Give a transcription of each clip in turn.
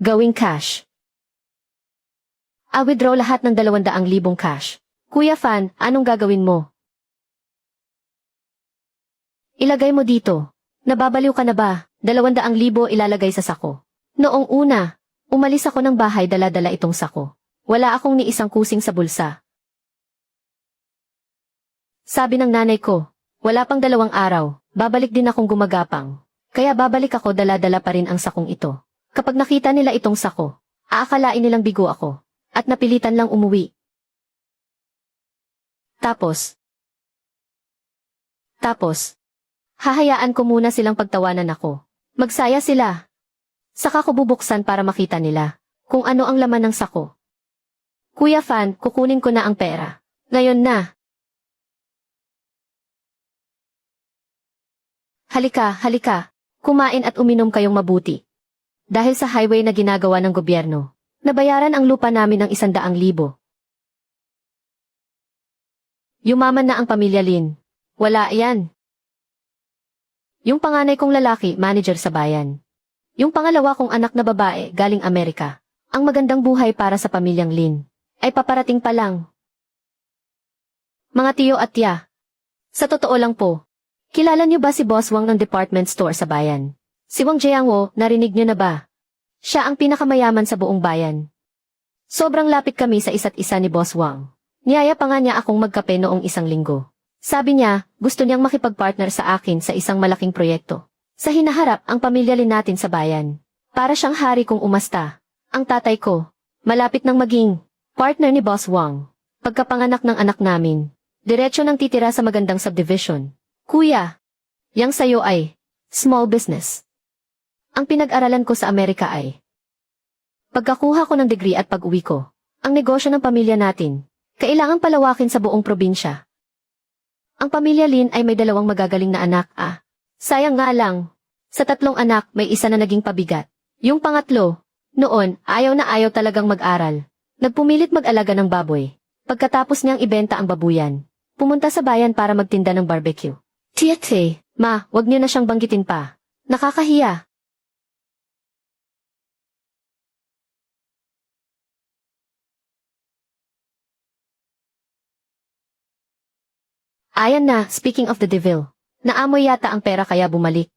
Gawing cash. Withdraw lahat ng 200,000 cash. Kuya Fan, anong gagawin mo? Ilagay mo dito. Nababaliw ka na ba? 200,000 ilalagay sa sako. Noong una, umalis ako ng bahay dala-dala itong sako. Wala akong ni isang kusing sa bulsa. Sabi ng nanay ko, wala pang 2 araw, babalik din akong gumagapang. Kaya babalik ako dala-dala pa rin ang sakong ito. Kapag nakita nila itong sako, aakalain nilang bigo ako, at napilitan lang umuwi. Tapos, hahayaan ko muna silang pagtawanan ako. Magsaya sila. Saka ko bubuksan para makita nila kung ano ang laman ng sako. Kuya Fan, kukunin ko na ang pera. Ngayon na. Halika. Kumain at uminom kayong mabuti. Dahil sa highway na ginagawa ng gobyerno, nabayaran ang lupa namin ng 100,000. Yumaman na ang pamilya Lin. Wala yan. Yung panganay kong lalaki, manager sa bayan. Yung pangalawa kong anak na babae, galing Amerika. Ang magandang buhay para sa pamilyang Lin ay paparating pa lang. Mga tiyo at tiya, sa totoo lang po, kilala niyo ba si Boss Wang ng department store sa bayan? Si Wang Jiangwo, narinig niyo na ba? Siya ang pinakamayaman sa buong bayan. Sobrang lapit kami sa isa't isa ni Boss Wang. Niyaya pa nga niya akong magkape noong 1 linggo. Sabi niya, gusto niyang makipag-partner sa akin sa isang malaking proyekto. Sa hinaharap ang pamilya Lin natin sa bayan. Para siyang hari kung umasta. Ang tatay ko, malapit nang maging partner ni Boss Wang. Pagkapanganak ng anak namin, diretso nang titira sa magandang subdivision. Kuya, yang sayo ay small business. Ang pinag-aralan ko sa Amerika ay pagkakuha ko ng degree at pag-uwi ko, ang negosyo ng pamilya natin, kailangang palawakin sa buong probinsya. Ang pamilya Lin ay may 2 magagaling na anak. Sayang nga lang, sa 3 anak may isa na naging pabigat. Yung pangatlo, noon ayaw na ayaw talagang mag-aral. Nagpumilit mag-alaga ng baboy. Pagkatapos niyang ibenta ang babuyan, pumunta sa bayan para magtinda ng barbecue. Tiete, ma, wag niyo na siyang banggitin pa. Nakakahiya. Ayan na, speaking of the devil. Naamoy yata ang pera kaya bumalik.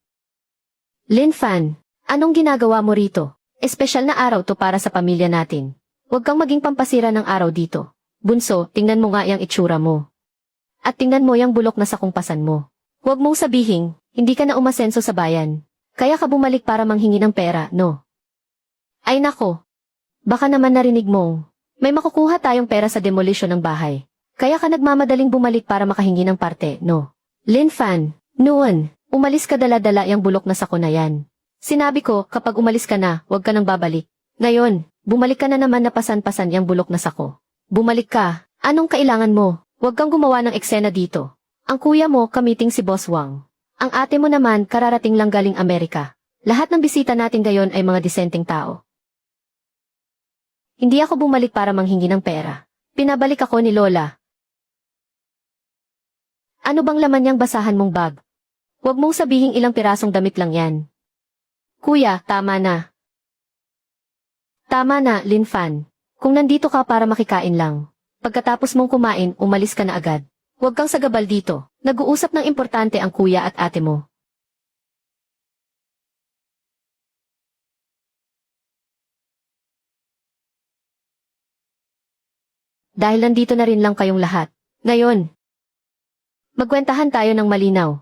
Lin Fan, anong ginagawa mo rito? Espesyal na araw to para sa pamilya natin. Huwag kang maging pampasira ng araw dito. Bunso, tingnan mo nga yung itsura mo. At tingnan mo yung bulok na sakungpasan mo. Huwag mong sabihin, hindi ka na umasenso sa bayan. Kaya ka bumalik para manghingi ng pera, no? Ay nako. Baka naman narinig mong, may makukuha tayong pera sa demolition ng bahay. Kaya ka nagmamadaling bumalik para makahingi ng parte, no? Lin Fan, noon, umalis ka dala-dala yung bulok na sako na yan. Sinabi ko, kapag umalis ka na, huwag ka nang babalik. Ngayon, bumalik ka na naman na pasan-pasan yung bulok na sako. Bumalik ka, anong kailangan mo? Huwag kang gumawa ng eksena dito. Ang kuya mo, kamiting si Boss Wang. Ang ate mo naman, kararating lang galing Amerika. Lahat ng bisita natin ngayon ay mga disenteng tao. Hindi ako bumalik para manghingi ng pera. Pinabalik ako ni Lola. Ano bang laman niyang basahan mong bag? Huwag mong sabihing ilang pirasong damit lang yan. Kuya, tama na. Tama na, Lin Fan. Kung nandito ka para makikain lang, pagkatapos mong kumain, umalis ka na agad. Huwag kang sagabal dito. Nag-uusap ng importante ang kuya at ate mo. Dahil nandito na rin lang kayong lahat. Ngayon, magkwentahan tayo ng malinaw.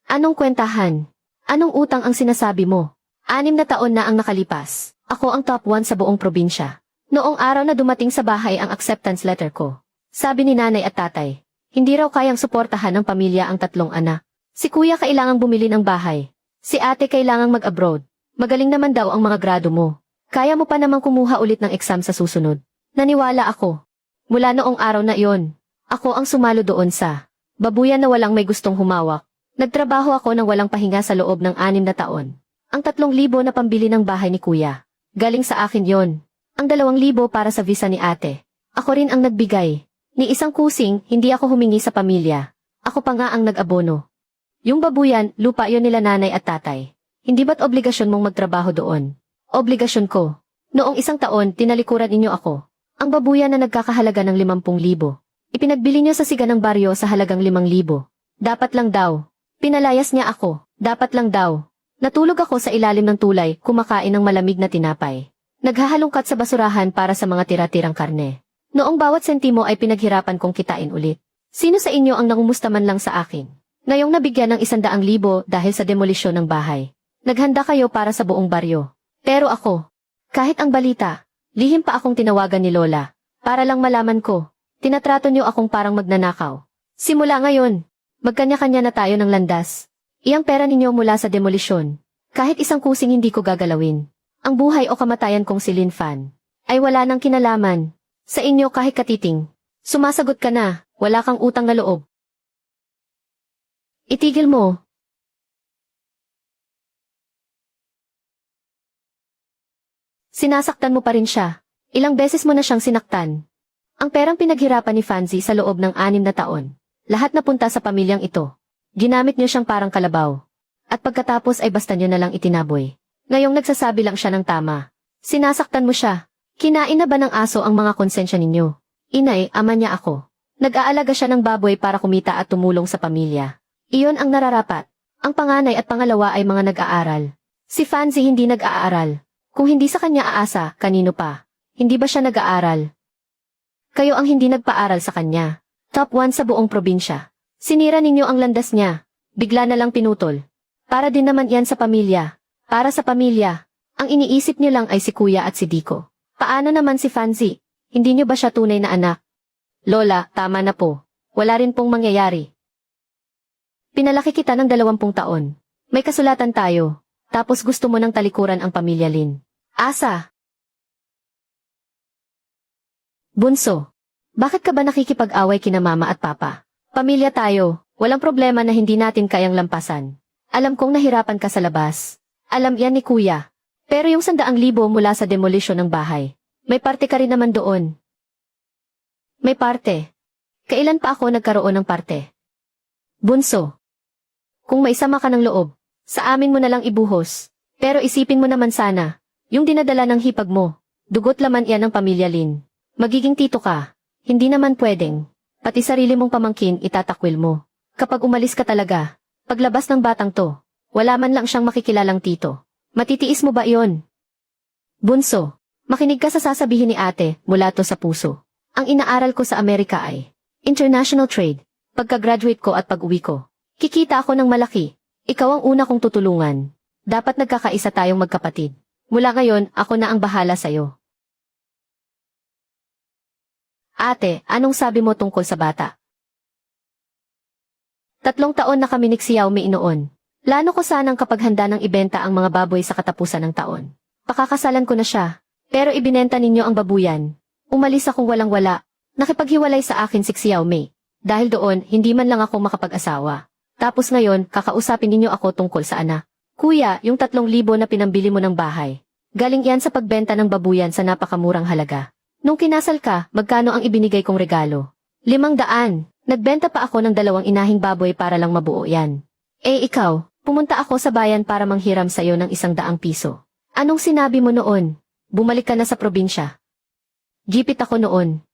Anong kwentahan? Anong utang ang sinasabi mo? 6 na taon na ang nakalipas. Ako ang top 1 sa buong probinsya. Noong araw na dumating sa bahay ang acceptance letter ko, sabi ni nanay at tatay, hindi raw kayang suportahan ng pamilya ang 3 anak. Si kuya kailangang bumili ng bahay. Si ate kailangang mag-abroad. Magaling naman daw ang mga grado mo. Kaya mo pa namang kumuha ulit ng exam sa susunod. Naniwala ako. Mula noong araw na iyon, ako ang sumalo doon sa babuyan na walang may gustong humawak. Nagtrabaho ako ng walang pahinga sa loob ng 6 na taon. Ang 3,000 na pambili ng bahay ni kuya, galing sa akin yon. Ang 2,000 para sa visa ni ate. Ako rin ang nagbigay. Ni isang kusing, hindi ako humingi sa pamilya. Ako pa nga ang nag-abono. Yung babuyan, lupa yon nila nanay at tatay. Hindi ba't obligasyon mong magtrabaho doon? Obligasyon ko. Noong isang taon, tinalikuran ninyo ako. Ang babuyan na nagkakahalaga ng 50,000. Ipinagbili niyo sa siga ng baryo sa halagang 5,000. Dapat lang daw. Pinalayas niya ako. Dapat lang daw. Natulog ako sa ilalim ng tulay, kumakain ng malamig na tinapay. Naghahalongkat sa basurahan para sa mga tira-tirang karne. Noong bawat sentimo ay pinaghirapan kong kitain ulit. Sino sa inyo ang nangumusta man lang sa akin? Ngayong nabigyan ng 100,000 dahil sa demolisyon ng bahay. Naghanda kayo para sa buong baryo. Pero ako, kahit ang balita, lihim pa akong tinawagan ni Lola. Para lang malaman ko, tinatrato niyo akong parang magnanakaw. Simula ngayon, magkanya-kanya na tayo ng landas. Iyang pera ninyo mula sa demolisyon. Kahit isang kusing hindi ko gagalawin. Ang buhay o kamatayan kong si Lin Fan ay wala nang kinalaman. Sa inyo kahit katiting. Sumasagot ka na, wala kang utang na loob. Itigil mo. Sinasaktan mo pa rin siya. Ilang beses mo na siyang sinaktan. Ang perang pinaghirapan ni Fanzi sa loob ng 6 na taon. Lahat napunta sa pamilyang ito. Ginamit niyo siyang parang kalabaw. At pagkatapos ay basta niyo na lang itinaboy. Ngayong nagsasabi lang siya ng tama. Sinasaktan mo siya. Kinain na ba ng aso ang mga konsensya ninyo? Inay, ama niya ako. Nag-aalaga siya ng baboy para kumita at tumulong sa pamilya. Iyon ang nararapat. Ang panganay at pangalawa ay mga nag-aaral. Si Fanzi hindi nag-aaral. Kung hindi sa kanya aasa, kanino pa? Hindi ba siya nag-aaral? Kayo ang hindi nagpaaral sa kanya. Top 1 sa buong probinsya. Sinira ninyo ang landas niya. Bigla na lang pinutol. Para din naman yan sa pamilya. Para sa pamilya. Ang iniisip niyo lang ay si Kuya at si Diko. Paano naman si Fanzi? Hindi niyo ba siya tunay na anak? Lola, tama na po. Wala rin pong mangyayari. Pinalaki kita ng 20 taon. May kasulatan tayo. Tapos gusto mo nang talikuran ang pamilya Lin. Asa? Bunso, bakit ka ba nakikipag-away kina mama at papa? Pamilya tayo, walang problema na hindi natin kayang lampasan. Alam kong nahirapan ka sa labas. Alam yan ni Kuya. Pero yung 100,000 mula sa demolition ng bahay, may parte ka rin naman doon. May parte. Kailan pa ako nagkaroon ng parte? Bunso, kung maisama ka ng loob, sa amin mo na lang ibuhos. Pero isipin mo naman sana, yung dinadala ng hipag mo, dugot laman yan ng pamilya Lin. Magiging tito ka, hindi naman pwedeng. Pati sarili mong pamangkin itatakwil mo. Kapag umalis ka talaga, paglabas ng batang to, wala man lang siyang makikilalang tito. Matitiis mo ba iyon? Bunso, makinig ka sa sasabihin ni ate mula to sa puso. Ang inaaral ko sa Amerika ay international trade. Pagka-graduate ko at pag-uwi ko, kikita ako ng malaki. Ikaw ang una kong tutulungan. Dapat nagkakaisa tayong magkapatid. Mula ngayon, ako na ang bahala sa'yo. Ate, anong sabi mo tungkol sa bata? 3 taon na kami ni Xiaomi noon. Plano ko sanang kapag handa ng ibenta ang mga baboy sa katapusan ng taon. Pakakasalan ko na siya. Pero ibinenta ninyo ang babuyan. Umalis akong walang-wala. Nakipaghiwalay sa akin si Xiaomi. Dahil doon, hindi man lang ako makapag-asawa. Tapos ngayon, kakausapin ninyo ako tungkol sa anak. Kuya, yung 3,000 na pinambili mo ng bahay. Galing yan sa pagbenta ng babuyan sa napakamurang halaga. Nung kinasal ka, magkano ang ibinigay kong regalo? 500. Nagbenta pa ako ng 2 inahing baboy para lang mabuo yan. Eh ikaw, pumunta ako sa bayan para manghiram sa'yo ng 100 piso. Anong sinabi mo noon? Bumalik ka na sa probinsya. Gipit ako noon.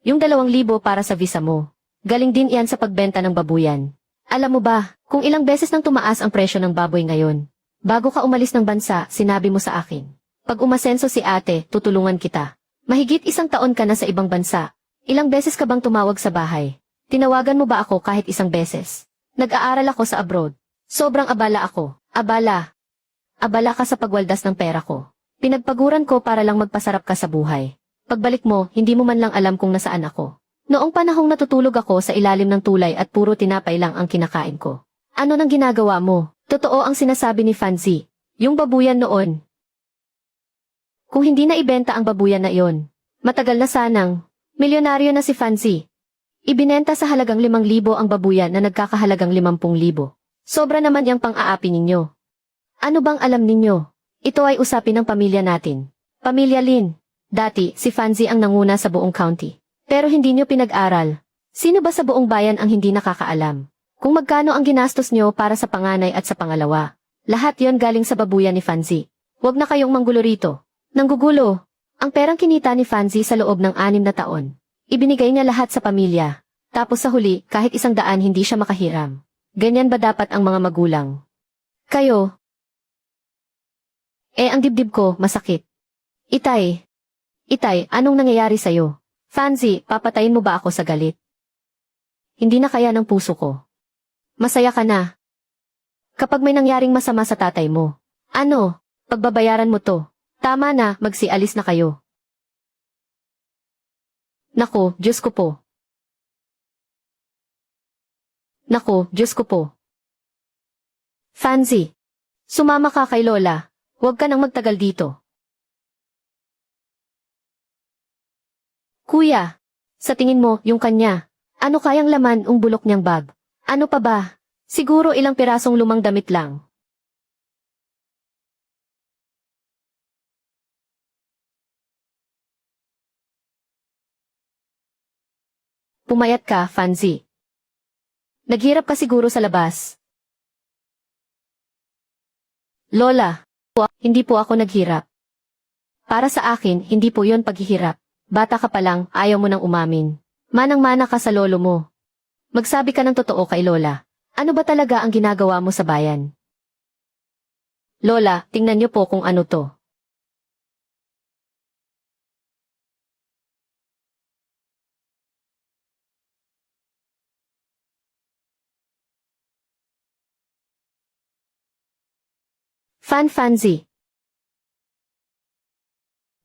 Yung 2,000 para sa visa mo. Galing din yan sa pagbenta ng babuyan. Alam mo ba, kung ilang beses nang tumaas ang presyo ng baboy ngayon? Bago ka umalis ng bansa, sinabi mo sa akin. Pag umasenso si ate, tutulungan kita. Mahigit 1 taon ka na sa ibang bansa. Ilang beses ka bang tumawag sa bahay? Tinawagan mo ba ako kahit 1 beses? Nag-aaral ako sa abroad. Sobrang abala ako. Abala. Abala ka sa pagwaldas ng pera ko. Pinagpaguran ko para lang magpasarap ka sa buhay. Pagbalik mo, hindi mo man lang alam kung nasaan ako. Noong panahong natutulog ako sa ilalim ng tulay at puro tinapay lang ang kinakain ko. Ano nang ginagawa mo? Totoo ang sinasabi ni Fanzi. Yung babuyan noon. Kung hindi na ibenta ang babuyan na iyon, matagal na sanang, milyonaryo na si Fanzi. Ibinenta sa halagang 5,000 ang babuyan na nagkakahalagang 50,000. Sobra naman yung pang-aapi ninyo. Ano bang alam ninyo? Ito ay usapin ng pamilya natin. Pamilya Lin. Dati, si Fanzi ang nanguna sa buong county. Pero hindi nyo pinag-aral. Sino ba sa buong bayan ang hindi nakakaalam? Kung magkano ang ginastos nyo para sa panganay at sa pangalawa? Lahat yon galing sa babuyan ni Fanzi. Huwag na kayong manggulo rito. Nanggugulo. Ang perang kinita ni Fanzi sa loob ng 6 na taon. Ibinigay niya lahat sa pamilya. Tapos sa huli, kahit 100 hindi siya makahiram. Ganyan ba dapat ang mga magulang? Kayo. Ang dibdib ko, masakit. Itay. Itay, anong nangyayari sa'yo? Fanzi, papatayin mo ba ako sa galit? Hindi na kaya ng puso ko. Masaya ka na. Kapag may nangyaring masama sa tatay mo. Ano? Pagbabayaran mo to. Tama na, magsialis na kayo. Nako, Diyos ko po. Nako, Diyos ko po. Fanzi. Sumama ka kay Lola. Huwag ka nang magtagal dito. Kuya, sa tingin mo, yung kanya, ano kayang laman ang bulok niyang bag? Ano pa ba? Siguro ilang pirasong lumang damit lang. Pumayat ka, Fanzi. Naghirap ka siguro sa labas. Lola, hindi po ako naghirap. Para sa akin, hindi po yon paghihirap. Bata ka pa lang, ayaw mo nang umamin. Manang-mana ka sa lolo mo. Magsabi ka ng totoo kay Lola. Ano ba talaga ang ginagawa mo sa bayan? Lola, tingnan niyo po kung ano to. Fanzi.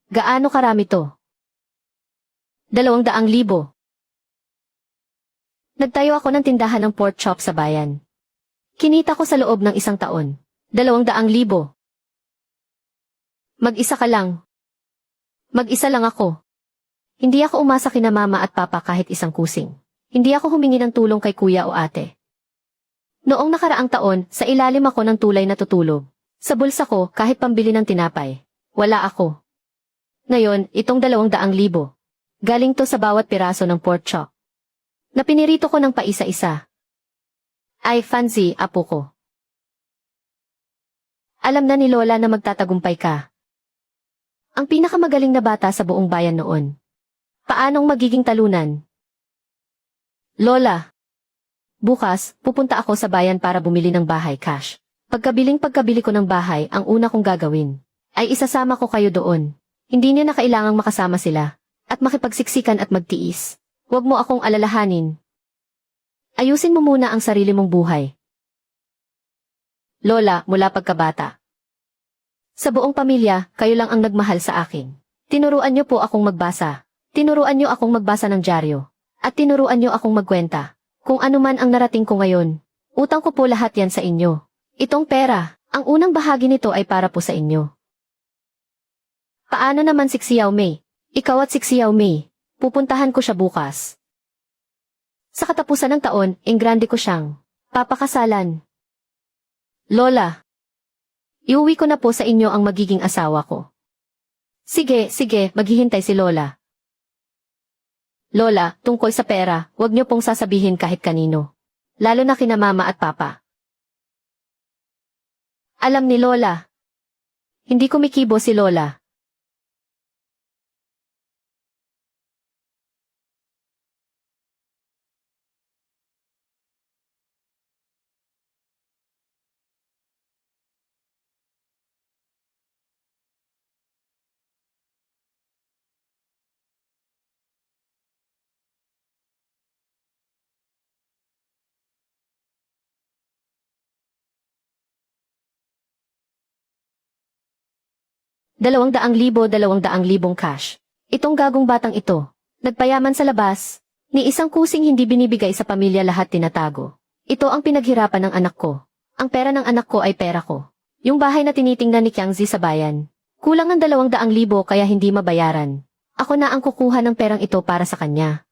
Gaano karami to? 200,000. Nagtayo ako ng tindahan ng pork chop sa bayan. Kinita ko sa loob ng 1 taon. 200,000. Mag-isa ka lang. Mag-isa lang ako. Hindi ako umasa kina mama at papa kahit isang kusing. Hindi ako humingi ng tulong kay kuya o ate. Noong nakaraang taon, sa ilalim ako ng tulay na tutulog. Sa bulsa ko, kahit pambili ng tinapay. Wala ako. Ngayon, itong 200,000. Galing to sa bawat piraso ng pork chop. Na pinirito ko ng paisa-isa. Ay, Fanzi, apo ko. Alam na ni Lola na magtatagumpay ka. Ang pinakamagaling na bata sa buong bayan noon. Paanong magiging talunan? Lola. Bukas, pupunta ako sa bayan para bumili ng bahay cash. Pagkabili ko ng bahay, ang una kong gagawin ay isasama ko kayo doon. Hindi niyo na kailangang makasama sila at makipagsiksikan at magtiis. Huwag mo akong alalahanin. Ayusin mo muna ang sarili mong buhay. Lola, mula pagkabata. Sa buong pamilya, kayo lang ang nagmahal sa akin. Tinuruan niyo po akong magbasa. Tinuruan niyo akong magbasa ng dyaryo. At tinuruan niyo akong magkwenta. Kung ano man ang narating ko ngayon, utang ko po lahat yan sa inyo. Itong pera, ang unang bahagi nito ay para po sa inyo. Paano naman si Xiao Mei? Ikaw at si Xiao Mei, pupuntahan ko siya bukas. Sa katapusan ng taon, grande ko siyang papakasalan. Lola, iuwi ko na po sa inyo ang magiging asawa ko. Sige, maghihintay si Lola. Lola, tungkol sa pera, huwag niyo pong sasabihin kahit kanino. Lalo na kina mama at papa. Alam ni Lola. Hindi kumikibo si Lola. $200,000 cash. Itong gagong batang ito, nagpayaman sa labas, ni isang kusing hindi binibigay sa pamilya lahat tinatago. Ito ang pinaghirapan ng anak ko. Ang pera ng anak ko ay pera ko. Yung bahay na tinitingnan ni Qiangzi sa bayan, kulang ng 200,000 kaya hindi mabayaran. Ako na ang kukuha ng perang ito para sa kanya.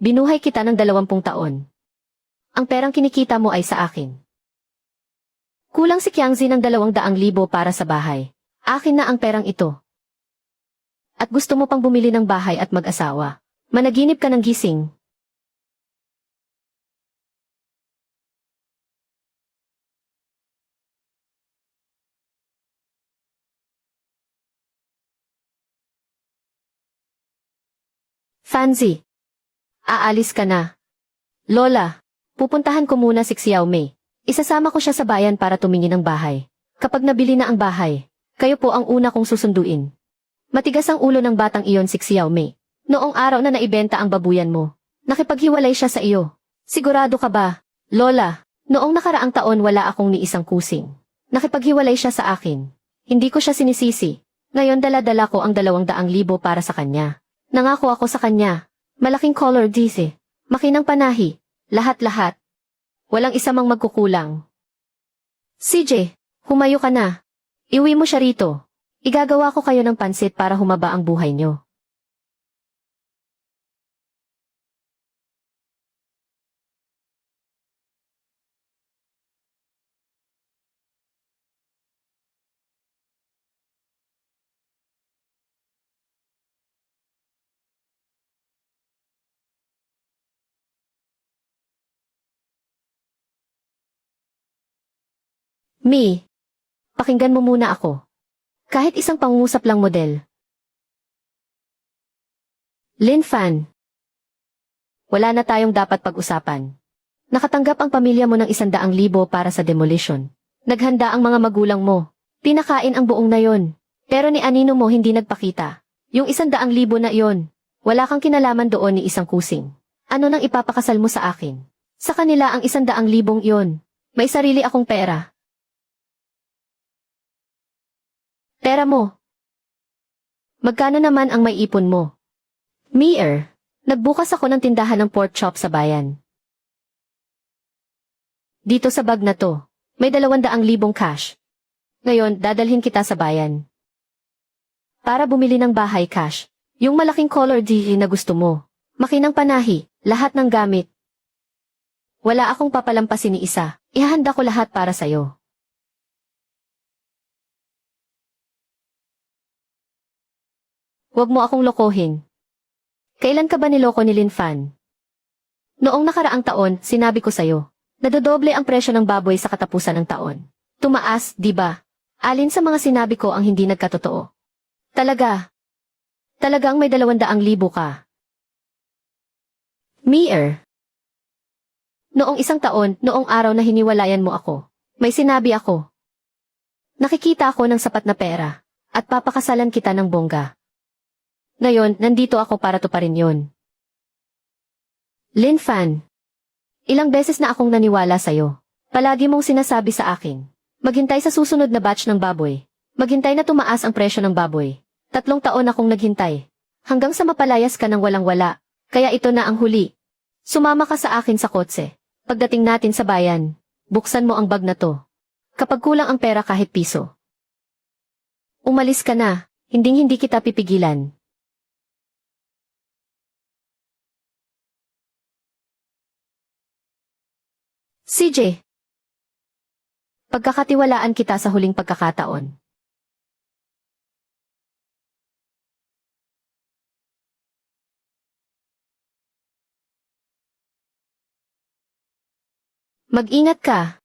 Binuhay kita ng 20 taon. Ang perang kinikita mo ay sa akin. Kulang si Qiangzi ng 200,000 para sa bahay. Akin na ang perang ito. At gusto mo pang bumili ng bahay at mag-asawa. Managinip ka ng gising. Fanzi. Aalis ka na. Lola, pupuntahan ko muna si Xiao Mei. Isasama ko siya sa bayan para tumingin ng bahay. Kapag nabili na ang bahay, kayo po ang una kong susunduin. Matigas ang ulo ng batang iyon si Xiao Mei. Noong araw na naibenta ang babuyan mo, nakipaghiwalay siya sa iyo. Sigurado ka ba, Lola? Noong nakaraang taon wala akong ni isang kusing. Nakipaghiwalay siya sa akin. Hindi ko siya sinisisi. Ngayon dala-dala ko ang 200,000 para sa kanya. Nangako ako sa kanya. Malaking color DC. Makinang panahi. Lahat-lahat. Walang isa mang magkukulang. CJ, humayo ka na. Iwi mo siya rito. Igagawa ko kayo ng pansit para humaba ang buhay nyo. Mi, pakinggan mo muna ako. Kahit isang pangungusap lang model. Lin Fan. Wala na tayong dapat pag-usapan. Nakatanggap ang pamilya mo ng 100,000 para sa demolition. Naghanda ang mga magulang mo. Pinakain ang buong na yon. Pero ni anino mo hindi nagpakita. Yung 100,000 na yon. Wala kang kinalaman doon ni isang kusing. Ano nang ipapakasal mo sa akin? Sa kanila ang 100,000 yon. May sarili akong pera. Pera mo. Magkano naman ang may ipon mo? Mier, nagbukas ako ng tindahan ng pork chop sa bayan. Dito sa bag na to, may 200,000 cash. Ngayon, dadalhin kita sa bayan. Para bumili ng bahay cash. Yung malaking color DE na gusto mo. Makinang panahi, lahat ng gamit. Wala akong papalampasin ni isa. Ihahanda ko lahat para sa'yo. Huwag mo akong lokohin. Kailan ka ba niloko ni Lin Fan? Noong nakaraang taon, sinabi ko sa'yo, nadodoble ang presyo ng baboy sa katapusan ng taon. Tumaas, di ba? Alin sa mga sinabi ko ang hindi nagkatotoo? Talaga? Talagang may 200,000 ka? Mier. Noong isang taon, noong araw na hiniwalayan mo ako, may sinabi ako. Nakikita ako ng sapat na pera, at papakasalan kita ng bongga. Ngayon, nandito ako para tuparin yon. Lin Fan. Ilang beses na akong naniwala sa'yo. Palagi mong sinasabi sa akin. Maghintay sa susunod na batch ng baboy. Maghintay na tumaas ang presyo ng baboy. 3 taon akong naghintay. Hanggang sa mapalayas ka ng walang-wala. Kaya ito na ang huli. Sumama ka sa akin sa kotse. Pagdating natin sa bayan, buksan mo ang bag na to. Kapag kulang ang pera kahit piso. Umalis ka na. Hinding-hindi kita pipigilan. CJ. Pagkakatiwalaan kita sa huling pagkakataon. Mag-ingat ka.